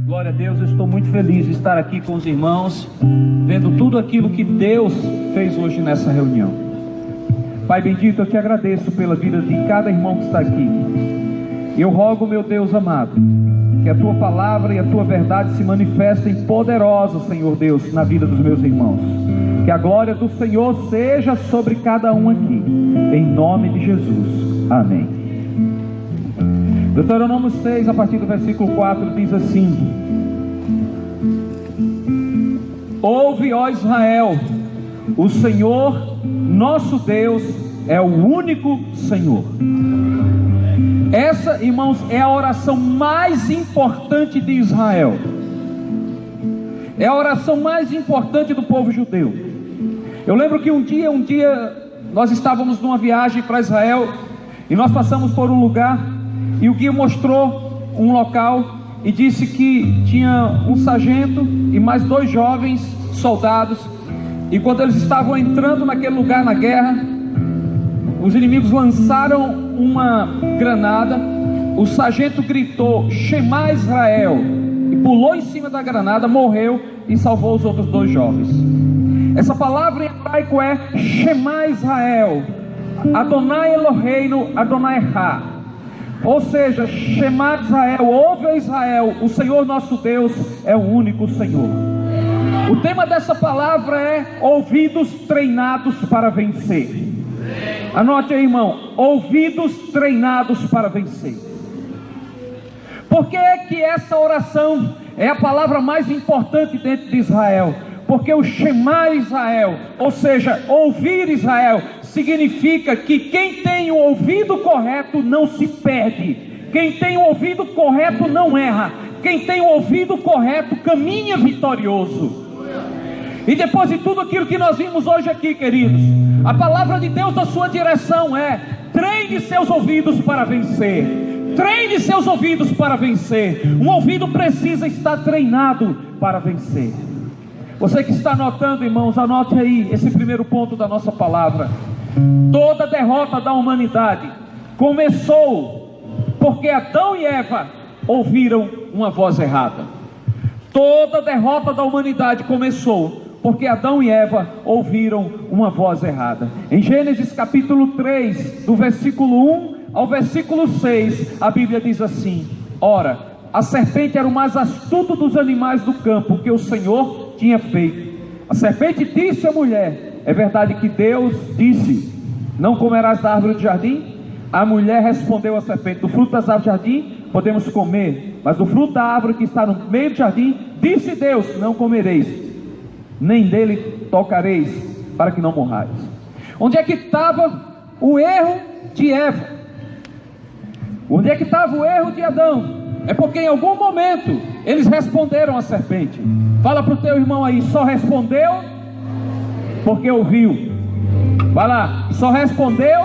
Glória a Deus, eu estou muito feliz de estar aqui com os irmãos, vendo tudo aquilo que Deus fez hoje nessa reunião. Pai bendito, eu te agradeço pela vida de cada irmão que está aqui. Eu rogo, meu Deus amado, que a tua palavra e a tua verdade se manifestem poderosas, Senhor Deus, na vida dos meus irmãos. Que a glória do Senhor seja sobre cada um aqui, em nome de Jesus. Amém. Deuteronômio 6, a partir do versículo 4, diz assim: Ouve, ó Israel, o Senhor nosso Deus é o único Senhor. Essa, irmãos, é a oração mais importante de Israel. É a oração mais importante do povo judeu. Eu lembro que um dia nós estávamos numa viagem para Israel e nós passamos por um lugar e o guia mostrou um local e disse que tinha um sargento e mais 2 jovens soldados, e quando eles estavam entrando naquele lugar na guerra, os inimigos lançaram uma granada, o sargento gritou Shema Israel, e pulou em cima da granada, morreu e salvou os outros 2 jovens. Essa palavra em hebraico é Shema Israel, Adonai Eloheinu Adonai Echad. Ou seja, Shema Israel, ouve a Israel, o Senhor nosso Deus é o único Senhor. O tema dessa palavra é ouvidos treinados para vencer. Anote aí, irmão, ouvidos treinados para vencer. Por que é que essa oração é a palavra mais importante dentro de Israel? Porque o Shema Israel, ou seja, ouvir Israel, significa que quem tem o ouvido correto não se perde. Quem tem o ouvido correto não erra. Quem tem o ouvido correto caminha vitorioso. E depois de tudo aquilo que nós vimos hoje aqui, queridos, a palavra de Deus na sua direção é: treine seus ouvidos para vencer. Treine seus ouvidos para vencer. Um ouvido precisa estar treinado para vencer. Você que está anotando, irmãos, anote aí esse primeiro ponto da nossa palavra. Toda derrota da humanidade começou porque Adão e Eva ouviram uma voz errada. Toda derrota da humanidade começou porque Adão e Eva ouviram uma voz errada. Em Gênesis capítulo 3, do versículo 1 ao versículo 6, a Bíblia diz assim: Ora, a serpente era o mais astuto dos animais do campo que o Senhor tinha feito. A serpente disse à mulher: é verdade que Deus disse, não comerás da árvore do jardim? A mulher respondeu à serpente: do fruto das árvores do jardim podemos comer, mas do fruto da árvore que está no meio do jardim, disse Deus, não comereis, nem dele tocareis, para que não morrais. Onde é que estava o erro de Eva? Onde é que estava o erro de Adão? É porque em algum momento eles responderam à serpente. Fala para o teu irmão aí: só respondeu porque ouviu. Vai lá, só respondeu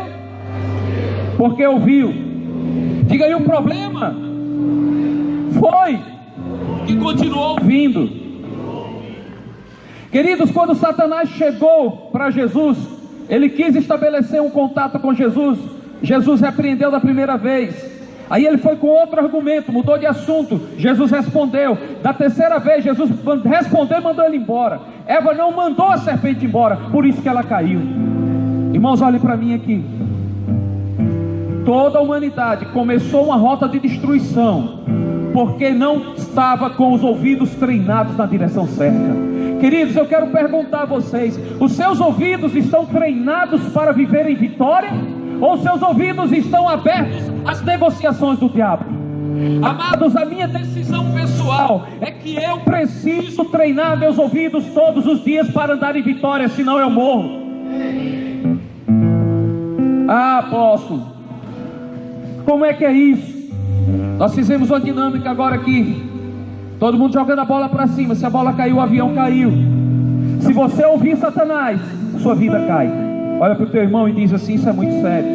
porque ouviu. Diga aí, o problema foi que continuou ouvindo. Queridos, quando Satanás chegou para Jesus, ele quis estabelecer um contato com Jesus. Jesus repreendeu da primeira vez. Aí ele foi com outro argumento, mudou de assunto. Jesus respondeu. Da terceira vez, Jesus respondeu e mandou ele embora. Eva não mandou a serpente embora, por isso que ela caiu. Irmãos, olhem para mim aqui. Toda a humanidade começou uma rota de destruição porque não estava com os ouvidos treinados na direção certa. Queridos, eu quero perguntar a vocês: os seus ouvidos estão treinados para viver em vitória? Ou seus ouvidos estão abertos às negociações do diabo? Amados, a minha decisão pessoal é que eu preciso treinar meus ouvidos todos os dias para andar em vitória, senão eu morro. Ah, apóstolo, como é que é isso? Nós fizemos uma dinâmica agora aqui, todo mundo jogando a bola para cima. Se a bola caiu, o avião caiu. Se você ouvir Satanás, sua vida cai. Olha para o teu irmão e diz assim: isso é muito sério.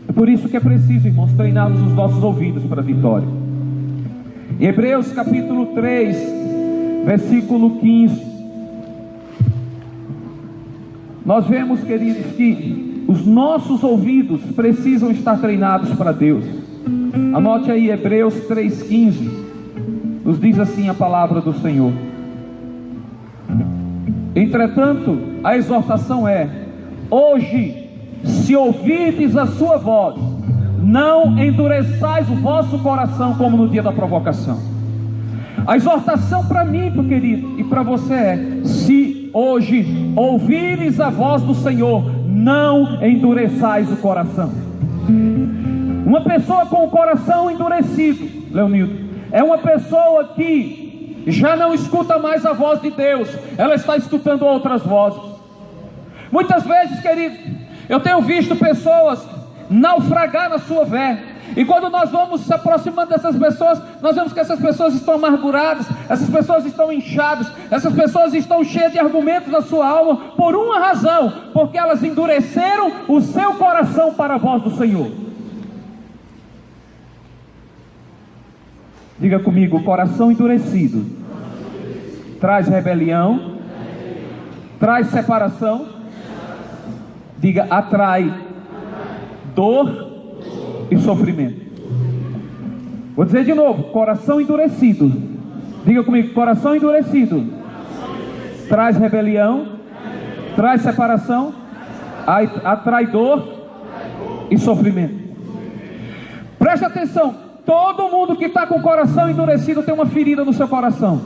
É por isso que é preciso, irmãos, treinarmos os nossos ouvidos para a vitória. Em Hebreus capítulo 3, versículo 15, nós vemos, queridos, que os nossos ouvidos precisam estar treinados para Deus. Anote aí, Hebreus 3,15. Nos diz assim a palavra do Senhor: entretanto, a exortação é: hoje, se ouvirdes a sua voz, não endureçais o vosso coração como no dia da provocação. A exortação para mim, meu querido, e para você é: se hoje ouvires a voz do Senhor, não endureçais o coração. Uma pessoa com o coração endurecido, Leonildo, é uma pessoa que já não escuta mais a voz de Deus, ela está escutando outras vozes. Muitas vezes, querido, eu tenho visto pessoas naufragar na sua fé, e quando nós vamos se aproximando dessas pessoas, nós vemos que essas pessoas estão amarguradas, essas pessoas estão inchadas, essas pessoas estão cheias de argumentos na sua alma, por uma razão: porque elas endureceram o seu coração para a voz do Senhor. Diga comigo: coração endurecido traz rebelião, traz separação. Diga: atrai dor e sofrimento. Vou dizer de novo: coração endurecido. Diga comigo: coração endurecido traz rebelião, traz separação, atrai dor e sofrimento. Preste atenção. Todo mundo que está com o coração endurecido tem uma ferida no seu coração.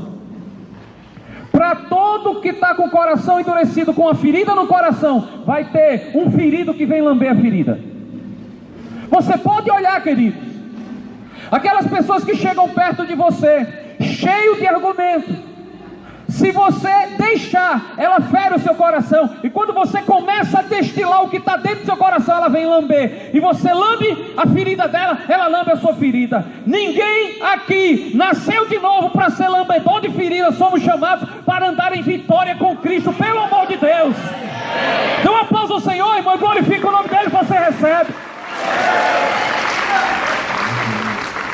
Para todo que está com o coração endurecido, com a ferida no coração, vai ter um ferido que vem lamber a ferida. Você pode olhar, queridos, aquelas pessoas que chegam perto de você, cheio de argumentos. Se você deixar, ela fere o seu coração, e quando você começa a destilar o que está dentro do seu coração, ela vem lamber, e você lambe a ferida dela, ela lambe a sua ferida. Ninguém aqui nasceu de novo para ser lambedor de feridas. Somos chamados para andar em vitória com Cristo, pelo amor de Deus. Dê um aplauso ao Senhor, irmão, glorifica o nome dele, você recebe.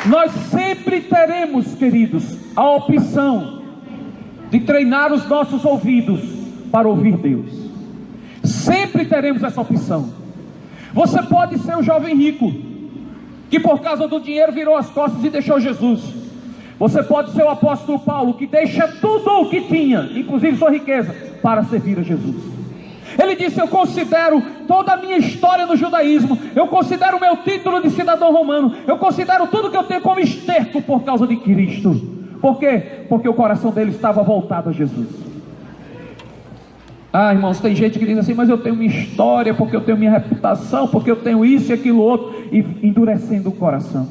Nós sempre teremos, queridos, a opção de treinar os nossos ouvidos para ouvir Deus. Sempre teremos essa opção. Você pode ser um jovem rico, que por causa do dinheiro virou as costas e deixou Jesus. Você pode ser o apóstolo Paulo, que deixa tudo o que tinha, inclusive sua riqueza, para servir a Jesus. Ele disse: eu considero toda a minha história no judaísmo, eu considero o meu título de cidadão romano, eu considero tudo que eu tenho como esterco por causa de Cristo. Por quê? Porque o coração dele estava voltado a Jesus. Ah, irmãos, tem gente que diz assim: mas eu tenho minha história, porque eu tenho minha reputação, porque eu tenho isso e aquilo outro, e endurecendo o coração.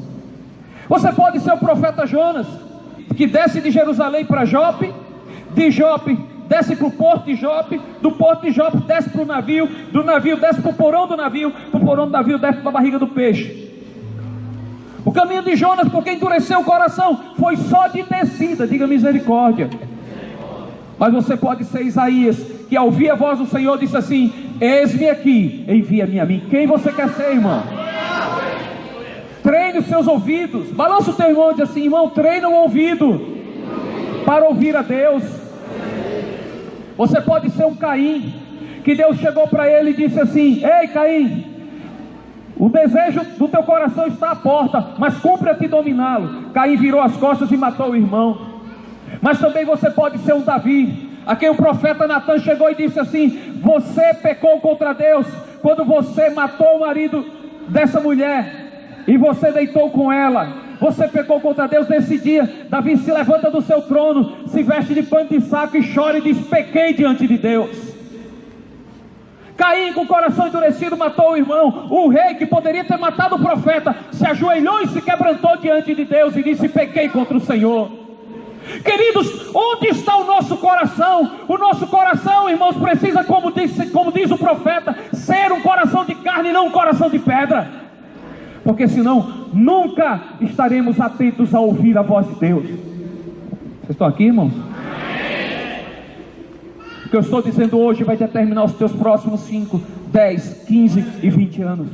Você pode ser o profeta Jonas, que desce de Jerusalém para Jope, de Jope desce para o porto de Jope, do porto de Jope desce para o navio, do navio desce para o porão do navio desce para a barriga do peixe. O caminho de Jonas, porque endureceu o coração, foi só de descida. Diga misericórdia. Mas você pode ser Isaías, que ao ouvir a voz do Senhor disse assim: eis-me aqui, envia-me a mim. Quem você quer ser, irmão? Treine os seus ouvidos. Balança o teu irmão e diz assim: irmão, treina o ouvido para ouvir a Deus. Você pode ser um Caim, que Deus chegou para ele e disse assim: ei Caim, o desejo do teu coração está à porta, mas cumpre-te dominá-lo. Caim virou as costas e matou o irmão. Mas também você pode ser um Davi, a quem o profeta Natan chegou e disse assim: você pecou contra Deus quando você matou o marido dessa mulher e você deitou com ela. Você pecou contra Deus. Nesse dia, Davi se levanta do seu trono, se veste de pano de saco e chora e diz: pequei diante de Deus. Caim, com o coração endurecido, matou o irmão. O rei, que poderia ter matado o profeta, se ajoelhou e se quebrantou diante de Deus e disse: pequei contra o Senhor. Queridos, onde está o nosso coração? O nosso coração, irmãos, precisa, como diz o profeta, ser um coração de carne e não um coração de pedra, porque senão nunca estaremos atentos a ouvir a voz de Deus. Vocês estão aqui, irmãos? O que eu estou dizendo hoje vai determinar os teus próximos 5, 10, 15 e 20 anos.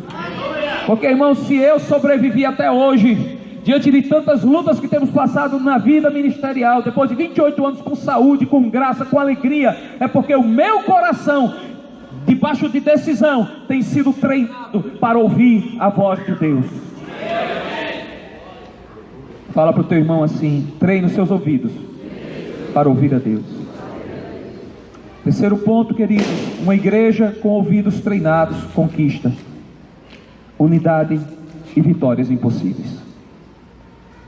Porque, irmãos, se eu sobrevivi até hoje, diante de tantas lutas que temos passado na vida ministerial, depois de 28 anos com saúde, com graça, com alegria, é porque o meu coração, debaixo de decisão, tem sido treinado para ouvir a voz de Deus. Fala para o teu irmão assim: treine os seus ouvidos para ouvir a Deus. Terceiro ponto, queridos: uma igreja com ouvidos treinados conquista unidade e vitórias impossíveis.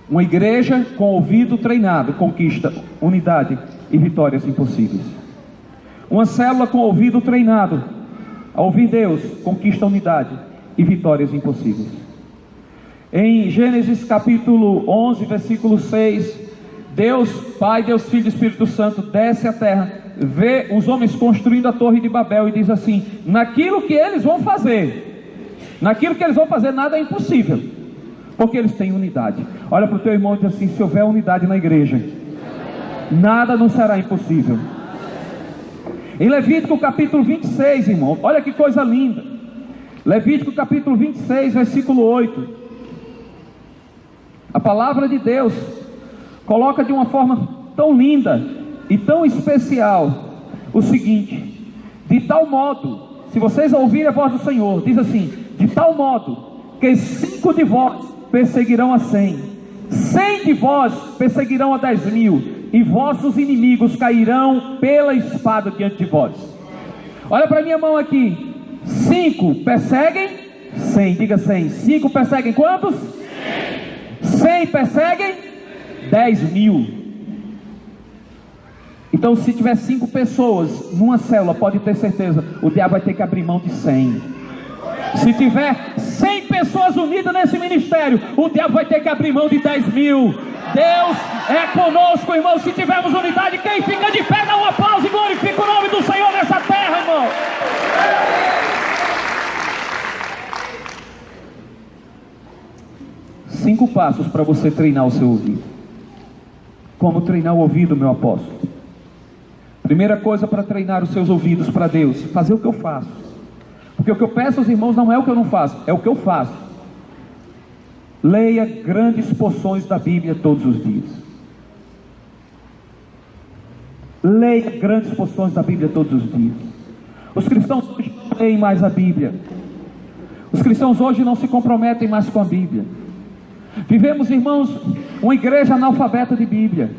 Uma igreja com ouvido treinado conquista unidade e vitórias impossíveis. Uma célula com ouvido treinado a ouvir Deus conquista unidade e vitórias impossíveis. Em Gênesis capítulo 11, versículo 6, Deus Pai, Deus Filho e Espírito Santo desce à terra, vê os homens construindo a torre de Babel e diz assim: naquilo que eles vão fazer nada é impossível, porque eles têm unidade. Olha para o teu irmão e diz assim: se houver unidade na igreja, nada não será impossível. Em Levítico capítulo 26, irmão, olha que coisa linda. Levítico capítulo 26, versículo 8. A palavra de Deus coloca de uma forma tão linda e tão especial o seguinte: de tal modo, se vocês ouvirem a voz do Senhor, diz assim: de tal modo que 5 de vós perseguirão a 100, 100 de vós perseguirão a 10.000, e vossos inimigos cairão pela espada diante de vós. Olha para minha mão aqui: 5 perseguem 100, diga 100. 5 perseguem quantos? 100 perseguem 10.000. Então, se tiver 5 pessoas numa célula, pode ter certeza, o diabo vai ter que abrir mão de 100. Se tiver 100 pessoas unidas nesse ministério, o diabo vai ter que abrir mão de 10.000. Deus é conosco, irmão. Se tivermos unidade, quem fica de pé, dá um aplauso e glorifica o nome do Senhor nessa terra, irmão. 5 passos para você treinar o seu ouvido. Como treinar o ouvido, meu apóstolo? Primeira coisa para treinar os seus ouvidos para Deus: fazer o que eu faço. Porque o que eu peço aos irmãos não é o que eu não faço, é o que eu faço. Leia grandes porções da Bíblia todos os dias. Leia grandes porções da Bíblia todos os dias. Os cristãos hoje não leem mais a Bíblia. Os cristãos hoje não se comprometem mais com a Bíblia. Vivemos, irmãos, uma igreja analfabeta de Bíblia.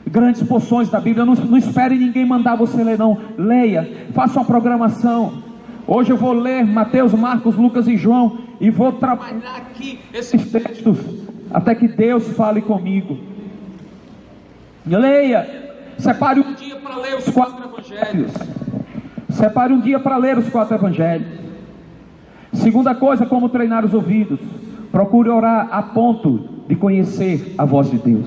Grandes porções da Bíblia. Não espere ninguém mandar você ler, não. Leia, faça uma programação. Hoje eu vou ler Mateus, Marcos, Lucas e João, e vou trabalhar aqui esses textos até que Deus fale comigo. Leia. Separe um dia para ler os 4 evangelhos. Separe um dia para ler os 4 evangelhos. Segunda coisa, como treinar os ouvidos: procure orar a ponto de conhecer a voz de Deus.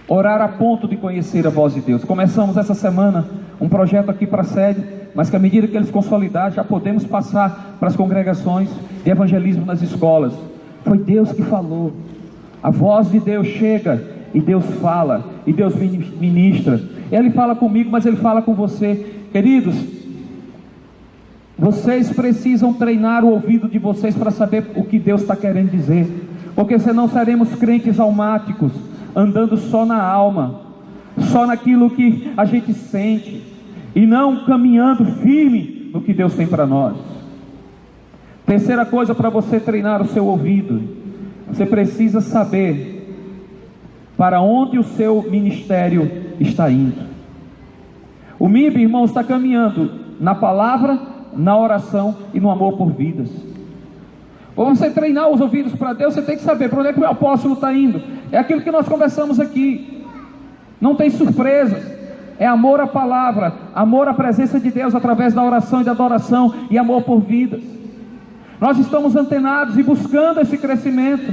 Orar a ponto de conhecer a voz de Deus. Começamos essa semana um projeto aqui para a sede, mas que à medida que eles consolidar, já podemos passar para as congregações de evangelismo nas escolas. Foi Deus que falou. A voz de Deus chega e Deus fala, e Deus ministra. Ele fala comigo, mas Ele fala com você. Queridos, vocês precisam treinar o ouvido de vocês para saber o que Deus está querendo dizer, porque senão seremos crentes almáticos, andando só na alma, só naquilo que a gente sente, e não caminhando firme no que Deus tem para nós. Terceira coisa para você treinar o seu ouvido: você precisa saber para onde o seu ministério está indo. O MIB, irmão, está caminhando na palavra, na oração e no amor por vidas. Para você treinar os ouvidos para Deus, você tem que saber para onde é que o apóstolo está indo. É aquilo que nós conversamos aqui. Não tem surpresas. É amor à palavra, amor à presença de Deus através da oração e da adoração, e amor por vidas. Nós estamos antenados e buscando esse crescimento.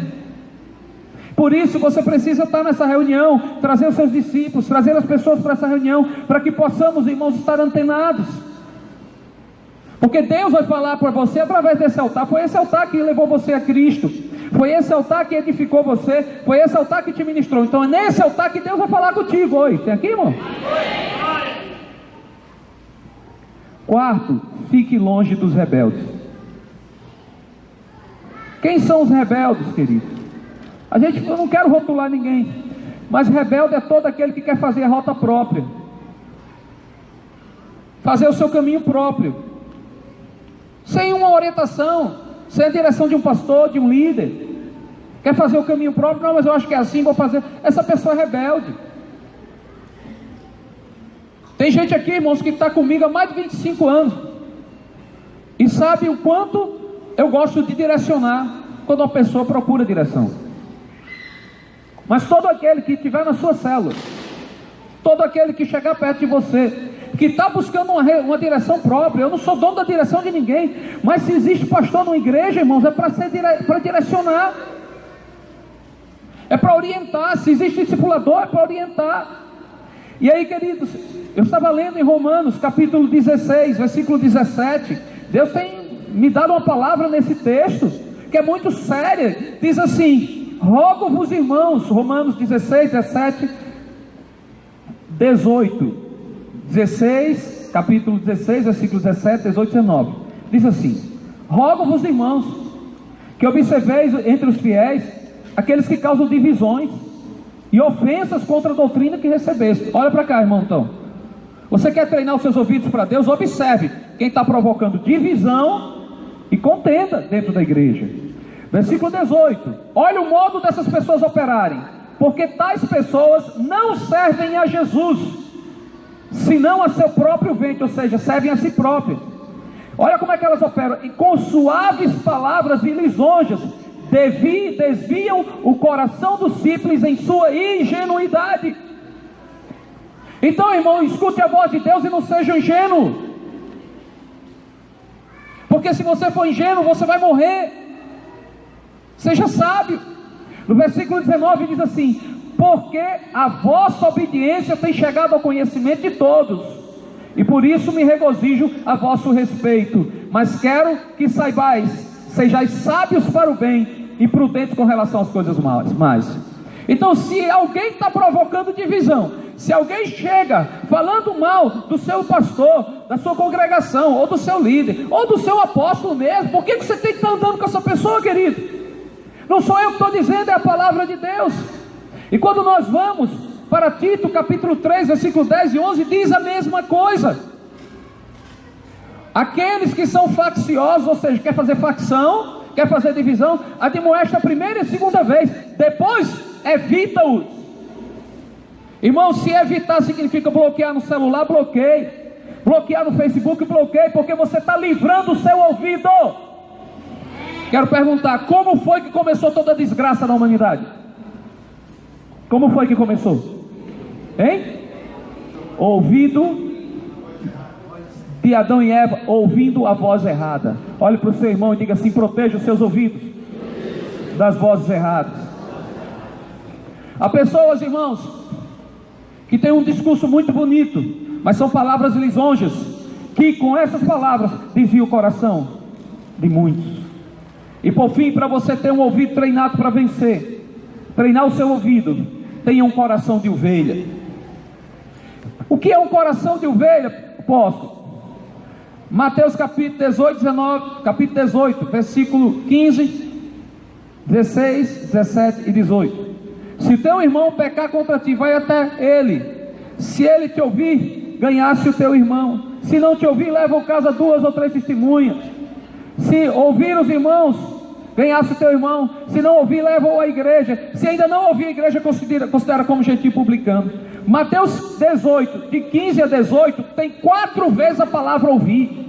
Por isso você precisa estar nessa reunião, trazer os seus discípulos, trazer as pessoas para essa reunião, para que possamos, irmãos, estar antenados. Porque Deus vai falar para você através desse altar. Foi esse altar que levou você a Cristo. Foi esse altar que edificou você. Foi esse altar que te ministrou. Então é nesse altar que Deus vai falar contigo. Oi, tem aqui, irmão? Quarto, fique longe dos rebeldes. Quem são os rebeldes, querido? Eu não quero rotular ninguém, mas rebelde é todo aquele que quer fazer a rota própria, fazer o seu caminho próprio, sem uma orientação, sem a direção de um pastor, de um líder. Quer fazer o caminho próprio? Não, mas eu acho que é assim, vou fazer. Essa pessoa é rebelde. Tem gente aqui, irmãos, que está comigo há mais de 25 anos e sabe o quanto eu gosto de direcionar quando uma pessoa procura direção. Mas todo aquele que estiver na sua célula, todo aquele que chegar perto de você, que está buscando uma direção própria, eu não sou dono da direção de ninguém, mas se existe pastor numa igreja, irmãos, é para direcionar, é para orientar. Se existe discipulador, é para orientar. E aí, queridos, eu estava lendo em Romanos capítulo 16, versículo 17. Deus tem me dado uma palavra nesse texto que é muito séria. Diz assim: rogo-vos, irmãos, Romanos 16, 17, 18, 16, capítulo 16, versículo 17, 18 e 19. Diz assim: rogo-vos, irmãos, que observeis entre os fiéis aqueles que causam divisões e ofensas contra a doutrina que recebeste. Olha para cá, irmão. Então, você quer treinar os seus ouvidos para Deus? Observe quem está provocando divisão e contenda dentro da igreja. Versículo 18: olha o modo dessas pessoas operarem, porque tais pessoas não servem a Jesus, senão a seu próprio ventre, ou seja, servem a si próprias. Olha como é que elas operam: e com suaves palavras e lisonjas desviam o coração do simples em sua ingenuidade. Então, irmão, escute a voz de Deus e não seja ingênuo, porque se você for ingênuo, você vai morrer. Seja sábio. No versículo 19 diz assim: porque a vossa obediência tem chegado ao conhecimento de todos, e por isso me regozijo a vosso respeito. Mas quero que saibais, sejais sábios para o bem e prudentes com relação às coisas mais. Então, se alguém está provocando divisão, se alguém chega falando mal do seu pastor, da sua congregação, ou do seu líder, ou do seu apóstolo mesmo, por que você tem que estar andando com essa pessoa, querido? Não sou eu que estou dizendo, é a palavra de Deus. E quando nós vamos para Tito capítulo 3, versículo 10 e 11, diz a mesma coisa. Aqueles que são facciosos, ou seja, quer fazer facção, quer fazer divisão, admoesta a primeira e a segunda vez, depois evita-os. Irmão, se evitar significa bloquear no celular, bloqueie. Bloquear no Facebook, bloqueie, porque você está livrando o seu ouvido. Quero perguntar, como foi que começou toda a desgraça na humanidade? Como foi que começou? Hein? Ouvido de Adão e Eva, ouvindo a voz errada. Olhe para o seu irmão e diga assim: proteja os seus ouvidos das vozes erradas. Há pessoas, irmãos, que têm um discurso muito bonito, mas são palavras lisonjas, que com essas palavras desviam o coração de muitos. E por fim, para você ter um ouvido treinado para vencer, treinar o seu ouvido, tenha um coração de ovelha. O que é um coração de ovelha? Posso. Mateus capítulo 18, versículo 15, 16, 17 e 18. Se teu irmão pecar contra ti, vai até ele. Se ele te ouvir, ganhasse o teu irmão. Se não te ouvir, leva o caso a 2 ou 3 testemunhas. Se ouvir os irmãos, ganhasse o teu irmão. Se não ouvir, leva-o à igreja. Se ainda não ouvir, a igreja considera como gentil publicano. Mateus 18, de 15 a 18, tem 4 vezes a palavra ouvir.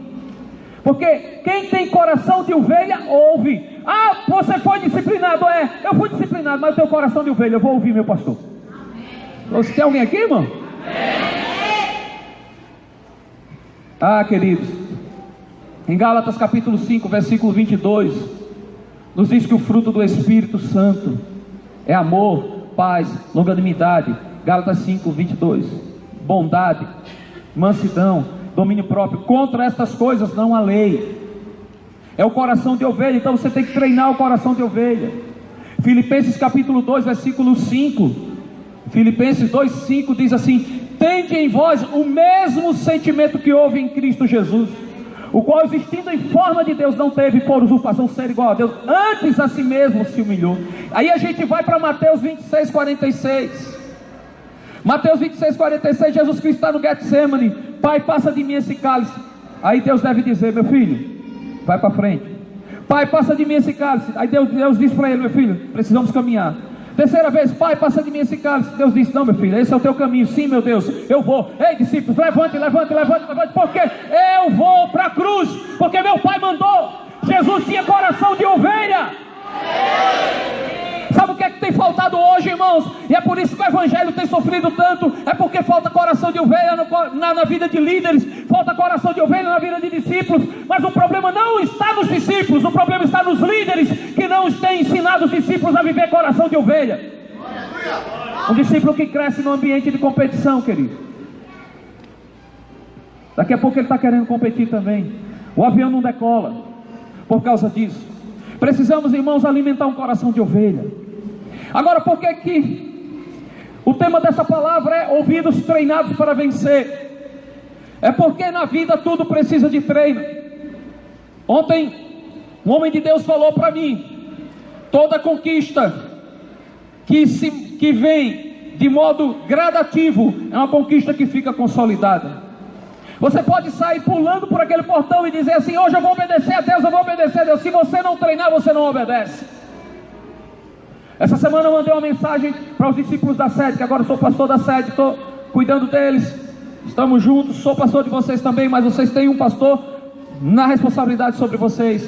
Porque quem tem coração de ovelha, ouve. Ah, você foi disciplinado. Eu fui disciplinado, mas eu tenho coração de ovelha, eu vou ouvir meu pastor. Você tem alguém aqui, irmão? Ah, queridos, em Gálatas capítulo 5, versículo 22, nos diz que o fruto do Espírito Santo é amor, paz, longanimidade. Gálatas 5, 22, bondade, mansidão, domínio próprio. Contra estas coisas não há lei. É o coração de ovelha, então você tem que treinar o coração de ovelha. Filipenses capítulo 2, versículo 5. Filipenses 2, 5 diz assim: tende em vós o mesmo sentimento que houve em Cristo Jesus, o qual, existindo em forma de Deus, não teve por usurpação ser igual a Deus, antes a si mesmo se humilhou. Aí a gente vai para Mateus 26, 46. Mateus 26, 46, Jesus Cristo está no Getsemane. Pai, passa de mim esse cálice. Aí Deus deve dizer: meu filho, vai para frente, Pai, passa de mim esse cálice. Aí Deus disse para ele: meu filho, precisamos caminhar. Terceira vez: Pai, passa de mim esse cálice. Deus disse: não, meu filho, esse é o teu caminho. Sim, meu Deus, eu vou. Ei, discípulos, levante, porque eu vou para a cruz, porque meu Pai mandou. Jesus tinha coração de ovelha. Sabe o que é que tem faltado hoje, irmãos? E é por isso que o evangelho tem sofrido tanto. É porque falta coração de ovelha na vida de líderes, falta coração de ovelha na vida de discípulos. Mas o problema não está nos discípulos, o problema está nos líderes que não têm ensinado os discípulos a viver coração de ovelha. Um discípulo que cresce no ambiente de competição, querido, daqui a pouco ele está querendo competir também. O avião não decola por causa disso. Precisamos, irmãos, alimentar um coração de ovelha. Agora, por que o tema dessa palavra é ouvidos treinados para vencer? É porque na vida tudo precisa de treino. Ontem um homem de Deus falou para mim: toda conquista que vem de modo gradativo é uma conquista que fica consolidada. Você pode sair pulando por aquele portão e dizer assim: hoje eu vou obedecer a Deus, eu vou obedecer a Deus. Se você não treinar, você não obedece. Essa semana eu mandei uma mensagem para os discípulos da sede, que agora eu sou pastor da sede, estou cuidando deles, estamos juntos, sou pastor de vocês também, mas vocês têm um pastor na responsabilidade sobre vocês.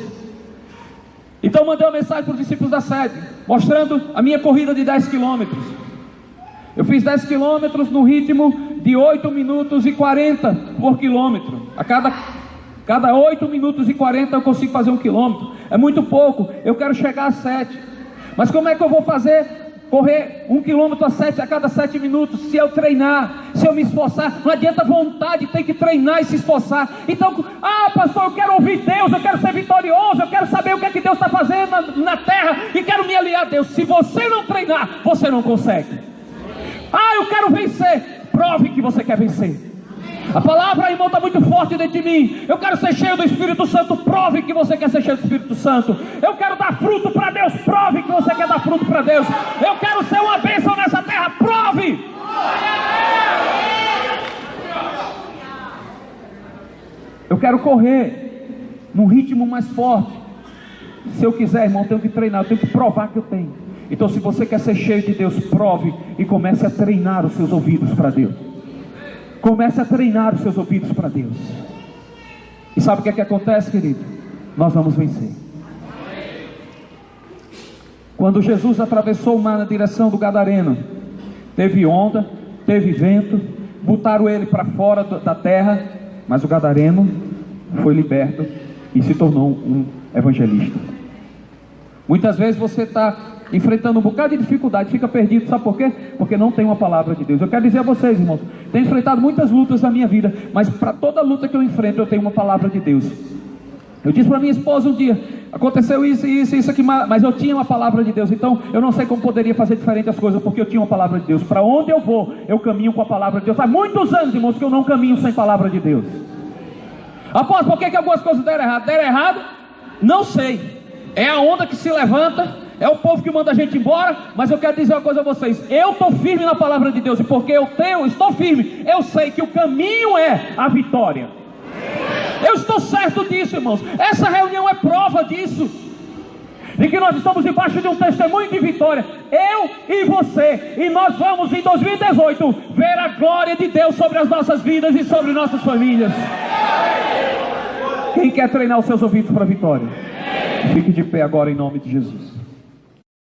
Então mandei uma mensagem para os discípulos da sede, mostrando a minha corrida de 10 quilômetros. Eu fiz 10 quilômetros no ritmo de 8 minutos e 40 por quilômetro. A cada 8 minutos e 40 eu consigo fazer 1 quilômetro. É muito pouco, eu quero chegar a 7. Mas como é que eu vou correr 1 quilômetro a cada 7 minutos? Se eu treinar, se eu me esforçar. Não adianta vontade, tem que treinar e se esforçar. Então, pastor, eu quero ouvir Deus, eu quero ser vitorioso, eu quero saber o que é que Deus está fazendo na terra e quero me aliar a Deus. Se você não treinar, você não consegue. Eu quero vencer. Prove que você quer vencer. A palavra, irmão, está muito forte dentro de mim. Eu quero ser cheio do Espírito Santo. Prove que você quer ser cheio do Espírito Santo. Eu quero dar fruto para Deus. Prove que você quer dar fruto para Deus. Eu quero ser uma bênção nessa terra. Prove. Eu quero correr num ritmo mais forte. Se eu quiser, irmão, eu tenho que treinar. Eu tenho que provar que eu tenho. Então, se você quer ser cheio de Deus, prove e comece a treinar os seus ouvidos para Deus. Comece a treinar os seus ouvidos para Deus. E sabe o que é que acontece, querido? Nós vamos vencer. Quando Jesus atravessou o mar na direção do Gadareno, teve onda, teve vento, botaram ele para fora da terra, mas o Gadareno foi liberto e se tornou um evangelista. Muitas vezes você está enfrentando um bocado de dificuldade, fica perdido, sabe por quê? Porque não tem uma palavra de Deus. Eu quero dizer a vocês, irmãos, tenho enfrentado muitas lutas na minha vida, mas para toda luta que eu enfrento, eu tenho uma palavra de Deus. Eu disse para minha esposa um dia: aconteceu isso aqui, mas eu tinha uma palavra de Deus. Então eu não sei como poderia fazer diferente as coisas, porque eu tinha uma palavra de Deus. Para onde eu vou, eu caminho com a palavra de Deus. Há muitos anos, irmãos, que eu não caminho sem palavra de Deus. Após, por que algumas coisas deram errado? Deram errado? Não sei. É a onda que se levanta, é o povo que manda a gente embora. Mas eu quero dizer uma coisa a vocês: eu estou firme na palavra de Deus. E porque estou firme, eu sei que o caminho é a vitória. Eu estou certo disso, irmãos. Essa reunião é prova disso, de que nós estamos debaixo de um testemunho de vitória. Eu e você. E nós vamos em 2018 ver a glória de Deus sobre as nossas vidas e sobre nossas famílias. Quem quer treinar os seus ouvidos para a vitória? Fique de pé agora em nome de Jesus.